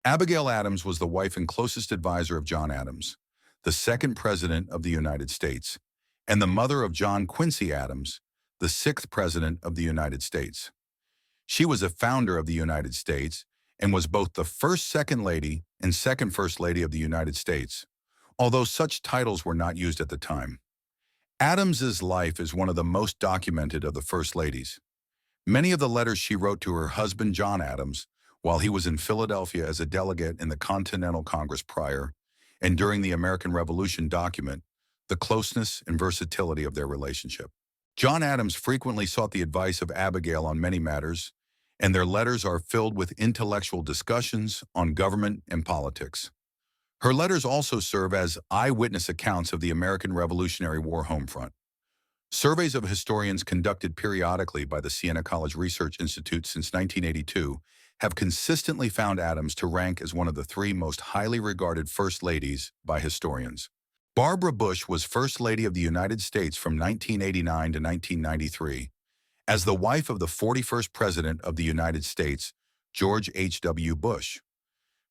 Abigail Adams was the wife and closest advisor of John Adams, the second president of the United States, and the mother of John Quincy Adams, the sixth president of the United States. She was a founder of the United States and was both the first Second Lady and second First Lady of the United States, although such titles were not used at the time. Adams's life is one of the most documented of the First Ladies. Many of the letters she wrote to her husband John Adams while he was in Philadelphia as a delegate in the Continental Congress prior and during the American Revolution document the closeness and versatility of their relationship. John Adams frequently sought the advice of Abigail on many matters, and their letters are filled with intellectual discussions on government and politics. Her letters also serve as eyewitness accounts of the American Revolutionary War homefront. Surveys of historians conducted periodically by the Siena College Research Institute since 1982 have consistently found Adams to rank as one of the three most highly regarded First Ladies by historians. Barbara Bush was First Lady of the United States from 1989 to 1993 as the wife of the 41st President of the United States, George H.W. Bush.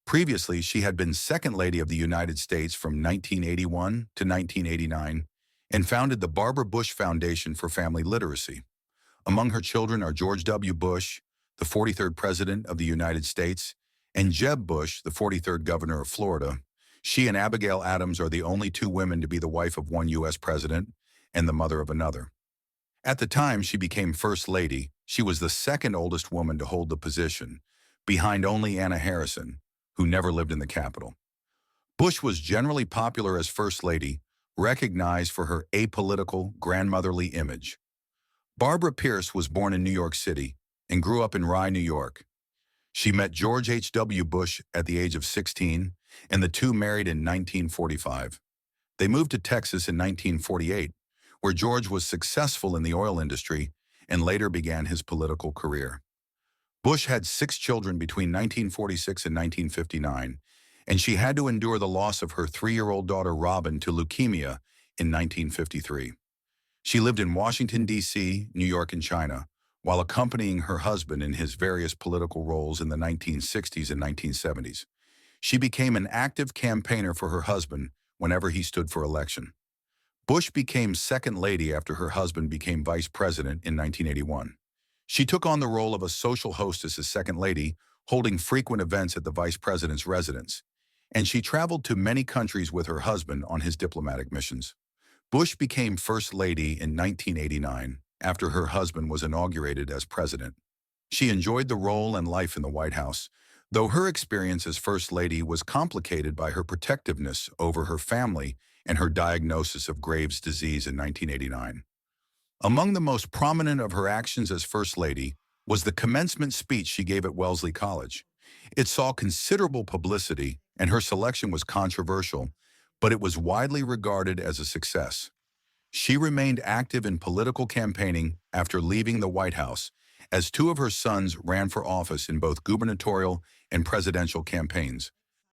Previously, she had been Second Lady of the United States from 1981 to 1989 and founded the Barbara Bush Foundation for Family Literacy. Among her children are George W. Bush, the 43rd President of the United States, and Jeb Bush, the 43rd Governor of Florida. She and Abigail Adams are the only two women to be the wife of one U.S. president and the mother of another. At the time she became First Lady, she was the second oldest woman to hold the position, behind only Anna Harrison, who never lived in the Capitol. Bush was generally popular as First Lady, recognized for her apolitical, grandmotherly image. Barbara Pierce was born in New York City and grew up in Rye, New York. She met George H.W. Bush at the age of 16, and the two married in 1945. They moved to Texas in 1948, where George was successful in the oil industry and later began his political career. Bush had 6 children between 1946 and 1959, and she had to endure the loss of her 3-year-old daughter Robin to leukemia in 1953. She lived in Washington, D.C., New York, and China, while accompanying her husband in his various political roles in the 1960s and 1970s. She became an active campaigner for her husband whenever he stood for election. Bush became Second Lady after her husband became Vice President in 1981. She took on the role of a social hostess as Second Lady, holding frequent events at the Vice President's residence, and she traveled to many countries with her husband on his diplomatic missions. Bush became First Lady in 1989 after her husband was inaugurated as president. She enjoyed the role and life in the White House, though her experience as First Lady was complicated by her protectiveness over her family and her diagnosis of Graves' disease in 1989. Among the most prominent of her actions as First Lady was the commencement speech she gave at Wellesley College. It saw considerable publicity, and her selection was controversial, but it was widely regarded as a success. She remained active in political campaigning after leaving the White House, as 2 of her sons ran for office in both gubernatorial and presidential campaigns,